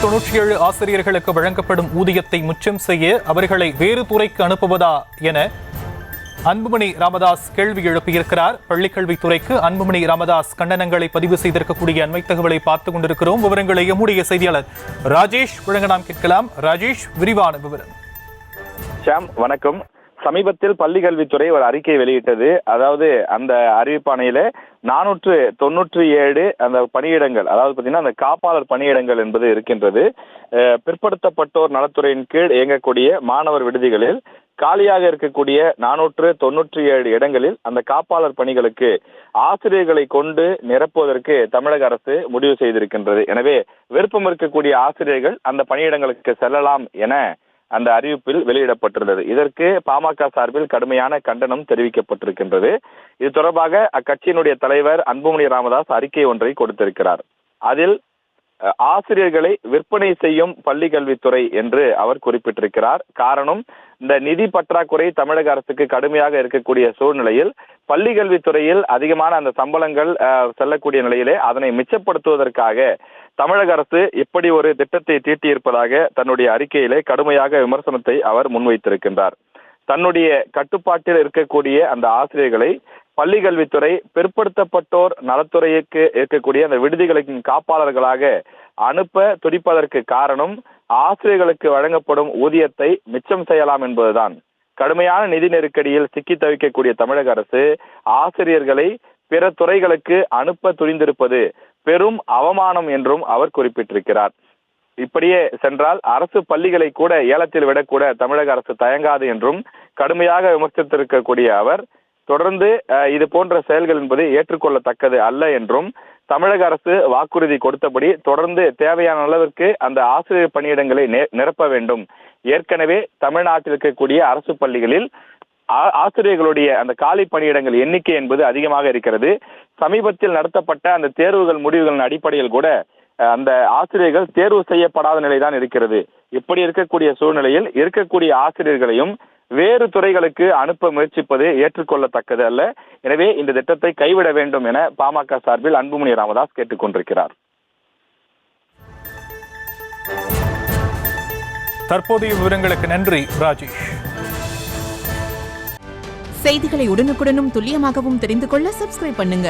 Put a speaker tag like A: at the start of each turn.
A: 97 ஆசிரியர்களுக்கு வழங்கப்படும் ஊதியத்தை முச்சம் செய்ய அவர்களை வேறு துறைக்கு அனுப்புவதா என அன்புமணி ராமதாஸ் கேள்வி எழுப்பியிருக்கிறார். பள்ளிக்கல்வித்துறைக்கு அன்புமணி ராமதாஸ் கண்டனங்களை பதிவு செய்திருக்கக்கூடிய அண்மை தகவலை பார்த்துக் கொண்டிருக்கிறோம். விவரங்களை எம்முடைய செய்தியாளர் ராஜேஷ் வழங்க நாம் கேட்கலாம். ராஜேஷ், விரிவான விவரம்.
B: ஷாம், வணக்கம். சமீபத்தில் பள்ளிக்கல்வித்துறை ஒரு அறிக்கை வெளியிட்டது. அதாவது அந்த அறிவிப்பாணையில 497 அந்த பணியிடங்கள், அதாவது பார்த்தீங்கன்னா அந்த காப்பாளர் பணியிடங்கள் என்பது இருக்கின்றது. பிற்படுத்தப்பட்டோர் நலத்துறையின் கீழ் இயங்கக்கூடிய மாணவர் விடுதிகளில் காலியாக இருக்கக்கூடிய 497 இடங்களில் அந்த காப்பாளர் பணிகளுக்கு ஆசிரியர்களை கொண்டு நிரப்புவதற்கு தமிழக அரசு முடிவு செய்திருக்கின்றது. எனவே விருப்பம் இருக்கக்கூடிய ஆசிரியர்கள் அந்த பணியிடங்களுக்கு செல்லலாம் என அந்த அறிவிப்பில் வெளியிடப்பட்டிருந்தது. இதற்கு பாமக சார்பில் கடுமையான கண்டனம் தெரிவிக்கப்பட்டிருக்கின்றது. இது தொடர்பாக அக்கட்சியினுடைய தலைவர் அன்புமணி ராமதாஸ் அறிக்கை ஒன்றை கொடுத்திருக்கிறார். அதில் ஆசிரியர்களை விற்பனை செய்யும் பள்ளி கல்வித்துறை என்று அவர் குறிப்பிட்டிருக்கிறார். காரணம், இந்த நிதி பற்றாக்குறை தமிழக அரசுக்கு கடுமையாக இருக்கக்கூடிய சூழ்நிலையில் பள்ளி கல்வித்துறையில் அதிகமான அந்த சம்பளங்கள் செல்லக்கூடிய நிலையிலே அதனை மிச்சப்படுத்துவதற்காக தமிழக அரசு இப்படி ஒரு திட்டத்தை தீட்டியிருப்பதாக தன்னுடைய அறிக்கையிலே கடுமையாக விமர்சனத்தை அவர் முன்வைத்திருக்கின்றார். தன்னுடைய கட்டுப்பாட்டில் இருக்கக்கூடிய அந்த ஆசிரியர்களை பள்ளி கல்வித்துறை பிற்படுத்தப்பட்டோர் நலத்துறைக்கு இருக்கக்கூடிய அந்த விடுதிகளின் காப்பாளர்களாக அனுப்ப துடிப்பதற்கு காரணம், ஆசிரியர்களுக்கு வழங்கப்படும் ஊதியத்தை மிச்சம் செய்யலாம் என்பதுதான். கடுமையான நிதி நெருக்கடியில் சிக்கி தவிக்கக்கூடிய தமிழக அரசு ஆசிரியர்களை பிற துறைகளுக்கு அனுப்ப துணிந்திருப்பது பெரும் அவமானம் என்றும் அவர் குறிப்பிட்டிருக்கிறார். இப்படியே சென்றால் அரசு பள்ளிகளை கூட ஏலத்தில் விடக்கூட தமிழக அரசு தயங்காது என்றும் கடுமையாக விமர்சித்திருக்கக்கூடிய அவர் தொடர்ந்து இது போன்ற செயல்கள் என்பது ஏற்றுக்கொள்ளத்தக்கது அல்ல என்றும், தமிழக அரசு வாக்குறுதி கொடுத்தபடி தொடர்ந்து தேவையான அளவிற்கு அந்த ஆசிரியர் பணியிடங்களை நிரப்ப வேண்டும். ஏற்கனவே தமிழ்நாட்டில் இருக்கக்கூடிய அரசு பள்ளிகளில் ஆசிரியர்களுடைய அந்த காலி பணியிடங்கள் எண்ணிக்கை என்பது அதிகமாக இருக்கிறது. சமீபத்தில் நடத்தப்பட்ட அந்த தேர்வுகள் முடிவுகளின் அடிப்படையில் கூட அந்த ஆசிரியர்கள் தேர்வு செய்யப்படாத நிலைதான் இருக்கிறது. இப்படி இருக்கக்கூடிய சூழ்நிலையில் இருக்கக்கூடிய ஆசிரியர்களையும் வேறு துறைகளுக்கு அனுப்ப முயற்சிப்பது ஏற்றுக்கொள்ளத்தக்கது அல்ல. எனவே இந்த திட்டத்தை கைவிட வேண்டும் என பாமக சார்பில் அன்புமணி ராமதாஸ் கேட்டுக் கொண்டிருக்கிறார்.
A: தற்போதைய விவரங்களுக்கு நன்றி ராஜேஷ்.
C: செய்திகளை உடனுக்குடனும் துல்லியமாகவும் தெரிந்து கொள்ள சப்ஸ்கிரைப் பண்ணுங்க.